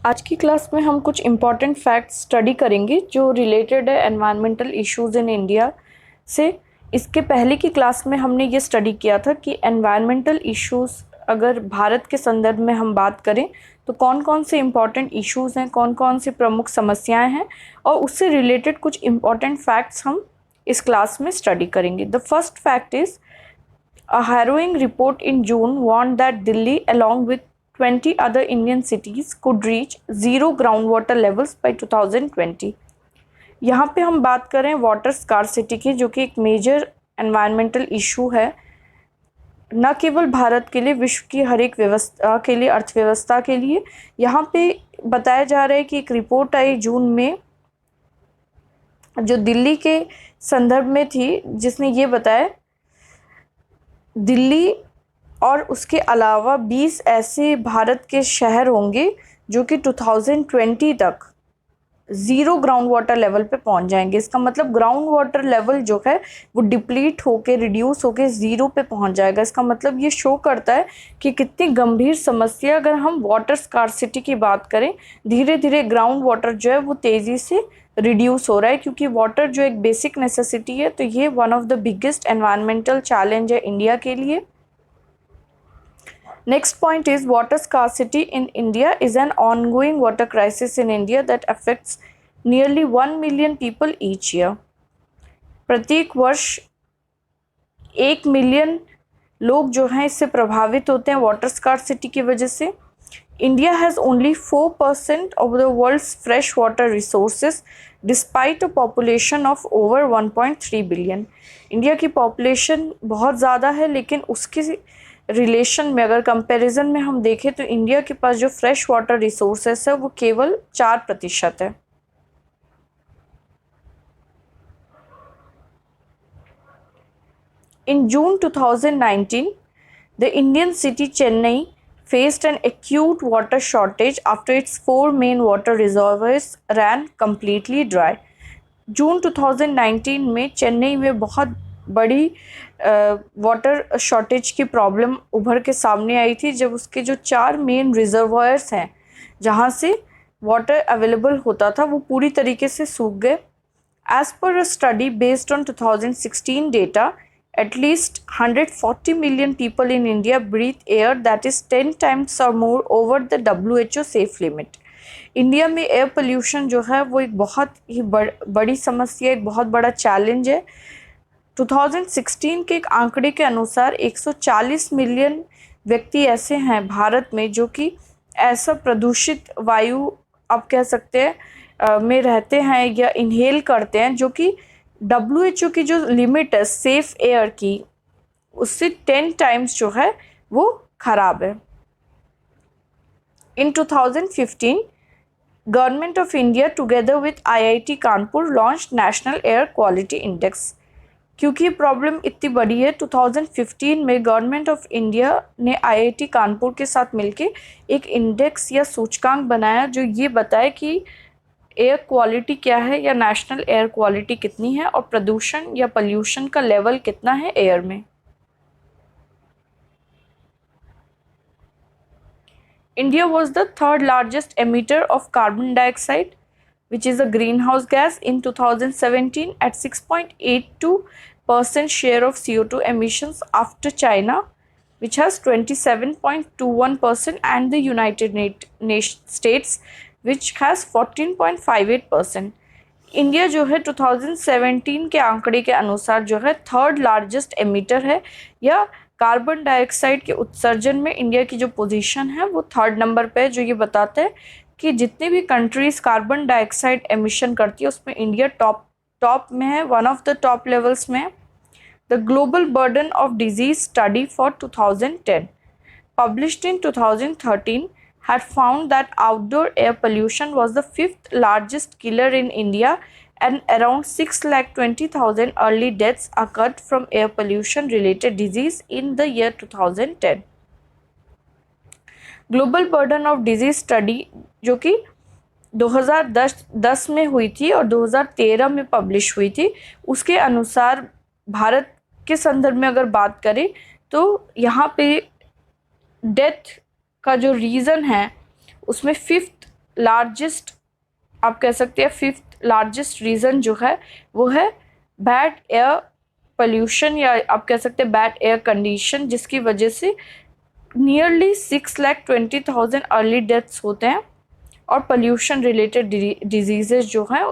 आज की क्लास में हम कुछ इम्पॉर्टेंट फैक्ट्स स्टडी करेंगे जो रिलेटेड है एनवायरमेंटल इश्यूज इन इंडिया से। इसके पहले की क्लास में हमने ये स्टडी किया था कि एनवायरमेंटल इश्यूज अगर भारत के संदर्भ में हम बात करें तो कौन कौन से इम्पॉर्टेंट इश्यूज हैं, कौन कौन सी प्रमुख समस्याएं हैं, और उससे रिलेटेड कुछ इम्पॉर्टेंट फैक्ट्स हम इस क्लास में स्टडी करेंगे। The first fact is A harrowing report in June warned that Delhi, along with 20 other Indian cities, could reach zero groundwater levels by 2020। यहाँ पे हम बात करें वाटर स्कार्सिटी की, जो कि एक मेजर एनवायरमेंटल इशू है न केवल भारत के लिए, विश्व की हर एक व्यवस्था के लिए, अर्थव्यवस्था के लिए। यहाँ पे बताया जा रहा है कि एक रिपोर्ट आई जून में जो दिल्ली के संदर्भ में थी, जिसने ये बताया दिल्ली और उसके अलावा 20 ऐसे भारत के शहर होंगे जो कि 2020 तक ज़ीरो ग्राउंड वाटर लेवल पे पहुंच जाएंगे। इसका मतलब ग्राउंड वाटर लेवल जो है वो डिप्लीट होके, रिड्यूस होके ज़ीरो पे पहुंच जाएगा। इसका मतलब ये शो करता है कि कितनी गंभीर समस्या, अगर हम वाटर स्कार्सिटी की बात करें, धीरे धीरे ग्राउंड वाटर जो है वो तेज़ी से रिड्यूस हो रहा है, क्योंकि वाटर जो एक बेसिक नेसेसिटी है। तो ये one of the biggest environmental challenge है इंडिया के लिए। Next point is water scarcity in India is an ongoing water crisis in India that affects nearly 1 million people each year। प्रत्येक वर्ष 1 मिलियन लोग जो हैं इससे प्रभावित होते हैं वाटर स्कार्सिटी की वजह से। India has only 4% of the world's fresh water resources despite a population of over 1.3 billion। India की पॉपुलेशन बहुत ज़्यादा है, लेकिन उसके रिलेशन में, अगर कंपैरिजन में हम देखें तो इंडिया के पास जो फ्रेश वाटर रिसोर्सेस है वो केवल 4% है। In June 2019, the Indian city Chennai faced an acute water shortage after its 4 main water reservoirs ran completely dry। जून 2019 में चेन्नई में बहुत बड़ी वाटर शॉर्टेज की प्रॉब्लम उभर के सामने आई थी, जब उसके जो 4 मेन रिजर्वायर्स हैं जहां से वाटर अवेलेबल होता था वो पूरी तरीके से सूख गए। As per a study based on 2016 data, at least 140 million people in India breathe air that is 10 times or more over the WHO safe limit। India में एयर पोल्यूशन जो है वो एक बहुत ही बड़ी समस्या, एक बहुत बड़ा चैलेंज है। 2016 के एक आंकड़े के अनुसार 140 मिलियन व्यक्ति ऐसे हैं भारत में जो कि ऐसा प्रदूषित वायु, आप कह सकते हैं, में रहते हैं या इनहेल करते हैं, जो कि WHO की जो लिमिट है सेफ एयर की, उससे 10 टाइम्स जो है वो खराब है। इन 2015 government of India together with IIT Kanpur launch national air quality index. क्योंकि ये प्रॉब्लम इतनी बड़ी है, 2015 में गवर्नमेंट ऑफ इंडिया ने IIT कानपुर के साथ मिलके एक इंडेक्स या सूचकांक बनाया जो ये बताए कि एयर क्वालिटी क्या है, या नेशनल एयर क्वालिटी कितनी है, और प्रदूषण या पोल्यूशन का लेवल कितना है एयर में। India was the third largest emitter of carbon dioxide which is a greenhouse gas in 2017 at 6.82% share of CO2 emissions after China, which has 27.21%, and the United States, which has 14.58%। India जो है 2017 के आंकड़े के अनुसार जो है third largest emitter है, या कार्बन डाइऑक्साइड के उत्सर्जन में इंडिया की जो पोजीशन है वो थर्ड नंबर पे है, जो ये बताता है कि जितनी भी कंट्रीज कार्बन डाइऑक्साइड एमिशन करती है उसमें इंडिया टॉप में है, one of the top levels में। The global burden of disease study for 2010 published in 2013 had found that outdoor air pollution was the 5th largest killer in India, and around 6,20,000 early deaths occurred from air pollution related disease in the year 2010। Global burden of disease study जो कि 2010 में हुई थी और 2013 में publish हुई थी, उसके अनुसार भारत के संदर्भ में अगर बात करें तो यहाँ पे डेथ का जो रीज़न है उसमें 5th लार्जेस्ट, आप कह सकते हैं 5th लार्जेस्ट रीज़न जो है वो है बैड एयर पोल्यूशन, या आप कह सकते हैं बैड एयर कंडीशन, जिसकी वजह से नियरली 6,20,000 अर्ली डेथ्स होते हैं। और पोल्यूशन रिलेटेड डिजीजेज जो हैं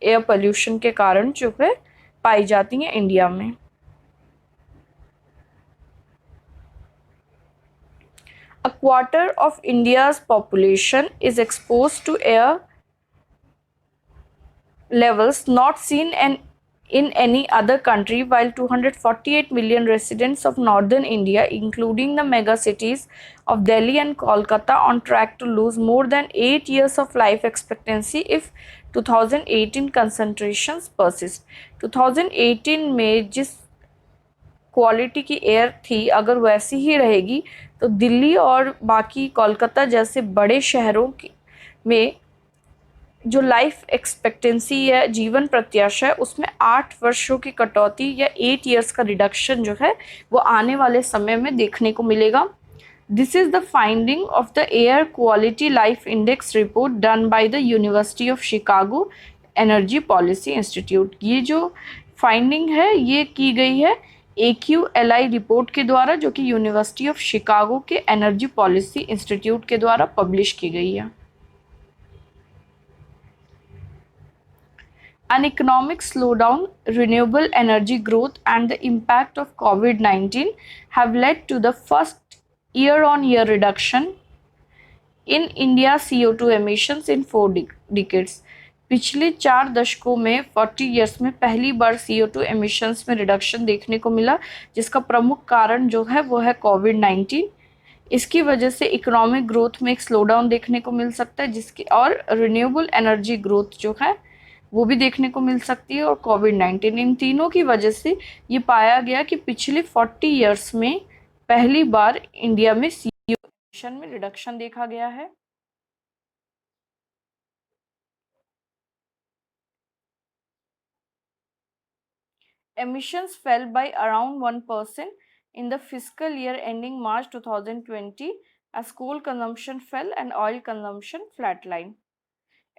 एयर पोल्यूशन के कारण जो है पाई जाती हैं इंडिया में। A quarter of India's population is exposed to air levels not seen in any other country, while 248 million residents of northern India, including the megacities of Delhi and Kolkata, on track to lose more than 8 years of life expectancy if 2018 concentrations persist. 2018 में जिस quality की air थी अगर वैसी ही रहेगी तो दिल्ली और बाकी कोलकाता जैसे बड़े शहरों में जो लाइफ एक्सपेक्टेंसी या जीवन प्रत्याशा है उसमें 8 वर्षों की कटौती या 8 ईयर्स का रिडक्शन जो है वो आने वाले समय में देखने को मिलेगा। This is the finding of the air quality life index report done by the university of Chicago energy policy institute. ये जो फाइंडिंग है ये की गई है AQLI रिपोर्ट के द्वारा, जो कि यूनिवर्सिटी ऑफ शिकागो के एनर्जी पॉलिसी इंस्टीट्यूट के द्वारा पब्लिश की गई है। An economic slowdown, renewable energy growth, and the impact of COVID-19 have led to the first year-on-year reduction in India's CO2 emissions in 4 decades. पिछले 4 दशकों में 40 years में पहली बार CO2 एमिशंस में रिडक्शन देखने को मिला, जिसका प्रमुख कारण जो है वो है कोविड-19। इसकी वजह से इकोनॉमिक ग्रोथ में एक स्लोडाउन देखने को मिल सकता है, जिसकी और रिन्यूएबल एनर्जी ग्रोथ जो है वो भी देखने को मिल सकती है, और कोविड-19, इन तीनों की वजह से ये पाया गया कि पिछले 40 ईयर्स में पहली बार इंडिया में CO2 एमिशन में रिडक्शन देखा गया है। Emissions fell by around 1% in the fiscal year ending March 2020 as coal consumption fell and oil consumption flatlined.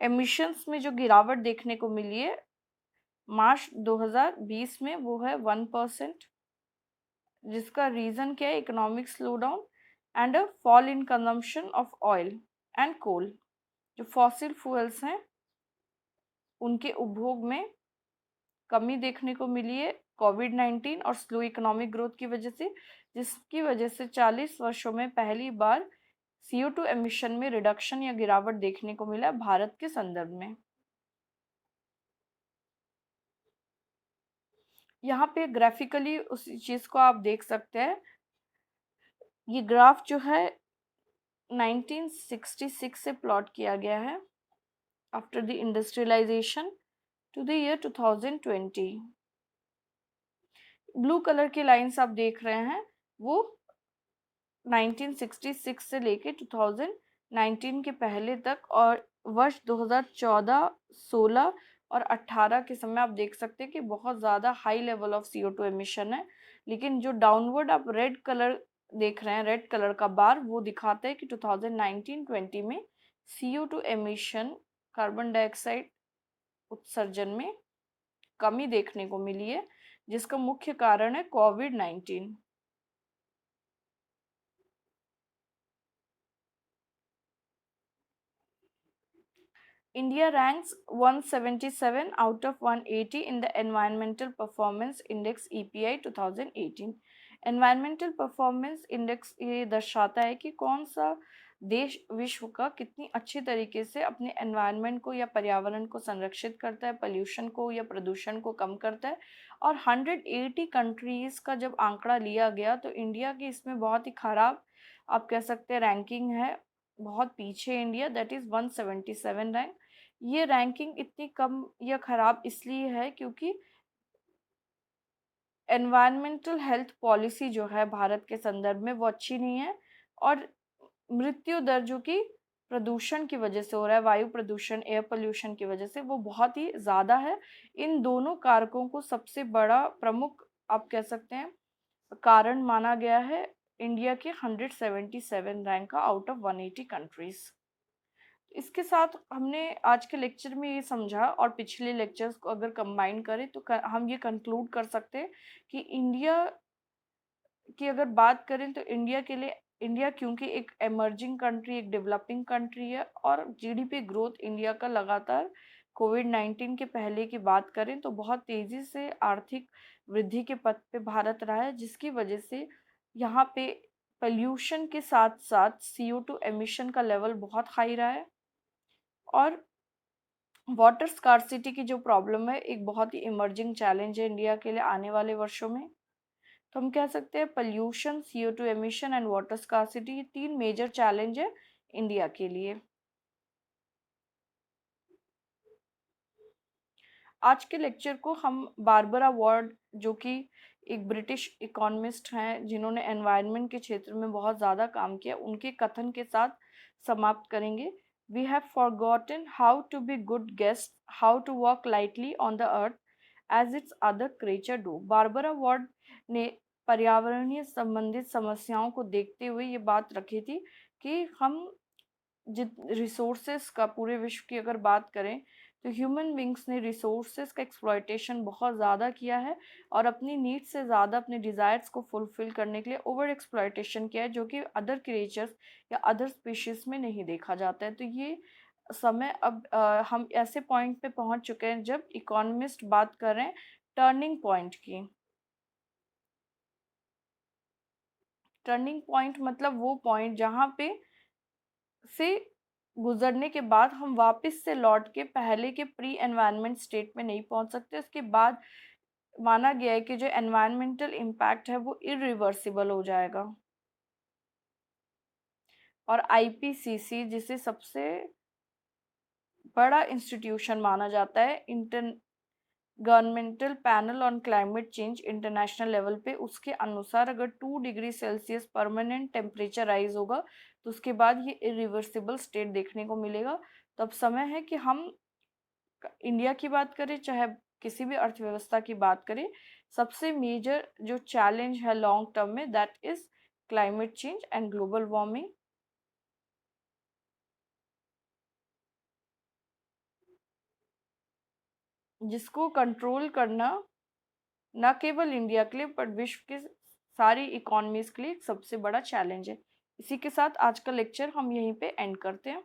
Emissions में जो गिरावट देखने को मिली है मार्च 2020 में वो है 1%, जिसका रीज़न क्या है? Economic slowdown and a fall in consumption of oil and coal. जो फॉसिल फ्यूल्स हैं उनके उपभोग में कमी देखने को मिली है कोविड-19 और स्लो इकोनॉमिक ग्रोथ की वजह से, जिसकी वजह से 40 वर्षों में पहली बार CO2 एमिशन में रिडक्शन या गिरावट देखने को मिला भारत के संदर्भ में। यहाँ पे ग्राफिकली उस चीज़ को आप देख सकते हैं। ये ग्राफ जो है 1966 से प्लॉट किया गया है after the industrialization to the year 2020। Blue colour की लाइंस आप देख रहे हैं वो 1966 से लेके 2019 के पहले तक, और वर्ष 2014, 16 और 18 के समय आप देख सकते हैं कि बहुत ज़्यादा high level of CO2 emission है। लेकिन जो डाउनवर्ड आप रेड कलर देख रहे हैं, रेड कलर का बार, वो दिखाता है कि 2019-20 में CO2 एमिशन, कार्बन डाइऑक्साइड उत्सर्जन में कमी देखने को मिली है, जिसका मुख्य कारण है कोविड-19। India ranks 177 out of 180 in the Environmental Performance Index EPI 2018। Environmental Performance Index ये दर्शाता है कि कौन सा देश विश्व का कितनी अच्छी तरीके से अपने एनवायरनमेंट को या पर्यावरण को संरक्षित करता है, पोल्यूशन को या प्रदूषण को कम करता है। और 180 कंट्रीज़ का जब आंकड़ा लिया गया तो इंडिया की इसमें बहुत ही खराब, आप कह सकते हैं, रैंकिंग है। बहुत पीछे इंडिया, दैट इज़ 177 रैंक। ये रैंकिंग इतनी कम या ख़राब इसलिए है क्योंकि एनवायरमेंटल हेल्थ पॉलिसी जो है भारत के संदर्भ में वो अच्छी नहीं है, और मृत्यु दर जो कि प्रदूषण की वजह से हो रहा है, वायु प्रदूषण, एयर पोल्यूशन की वजह से, वो बहुत ही ज़्यादा है। इन दोनों कारकों को सबसे बड़ा प्रमुख, आप कह सकते हैं, कारण माना गया है इंडिया के 177 रैंक का आउट ऑफ 180 कंट्रीज़। इसके साथ हमने आज के लेक्चर में ये समझा और पिछले लेक्चर्स को अगर कंबाइन करें तो हम ये कंक्लूड कर सकते हैं कि इंडिया की अगर बात करें तो इंडिया क्योंकि एक इमर्जिंग कंट्री, एक डेवलपिंग कंट्री है और जीडीपी ग्रोथ इंडिया का लगातार कोविड-19 के पहले की बात करें तो बहुत तेजी से आर्थिक वृद्धि के पथ पे भारत रहा है, जिसकी वजह से यहाँ पे पॉल्यूशन के साथ साथ CO2 एमिशन का लेवल बहुत हाई रहा है और वाटर स्कार्सिटी की जो प्रॉब्लम है एक बहुत ही इमर्जिंग चैलेंज है इंडिया के लिए आने वाले वर्षों में। तो हम कह सकते हैं pollution, CO2 emission and water scarcity, ये 3 मेजर चैलेंज है इंडिया के लिए। आज के लेक्चर को हम बारबरा वॉर्ड, जो कि एक ब्रिटिश इकोनॉमिस्ट हैं जिन्होंने एनवायरनमेंट के क्षेत्र में बहुत ज़्यादा काम किया, उनके कथन के साथ समाप्त करेंगे। We have forgotten how to be good guest, how to walk lightly on the earth as its other creature do. Barbara Ward ने पर्यावरणीय संबंधित समस्याओं को देखते हुए ये बात रखी थी कि हम जित रिसोर्सेस का पूरे विश्व की अगर बात करें तो ह्यूमन बींग्स ने रिसोर्सेस का एक्सप्लॉयटेशन बहुत ज़्यादा किया है और अपनी नीड से ज़्यादा अपने डिज़ायर्स को फुलफिल करने के लिए ओवर एक्सप्लॉयटेशन किया है, जो कि अदर क्रिएचर्स या अदर स्पीशीज में नहीं देखा जाता है। तो ये समय अब हम ऐसे पॉइंट पे पहुंच चुके हैं जब इकोनॉमिस्ट बात कर रहे हैं टर्निंग पॉइंट की। टर्निंग पॉइंट मतलब वो पॉइंट जहाँ पे से गुजरने के बाद हम वापस से लौट के पहले के प्री एनवायरनमेंट स्टेट में नहीं पहुंच सकते। उसके बाद माना गया है कि जो एनवायरमेंटल इम्पैक्ट है वो इरिवर्सिबल हो जाएगा। और IPCC, जिसे सबसे बड़ा इंस्टीट्यूशन माना जाता है, inter governmental panel on climate change international level पे, उसके अनुसार अगर 2 degree Celsius permanent temperature rise होगा तो उसके बाद ये इरिवर्सिबल स्टेट देखने को मिलेगा। तो अब समय है कि हम इंडिया की बात करें चाहे किसी भी अर्थव्यवस्था की बात करें, सबसे मेजर जो चैलेंज है लॉन्ग टर्म में, that is climate change and global warming, जिसको कंट्रोल करना न केवल इंडिया के लिए बट विश्व के सारी इकोनॉमीज के लिए एक सबसे बड़ा चैलेंज है। इसी के साथ आज का लेक्चर हम यहीं पे एंड करते हैं।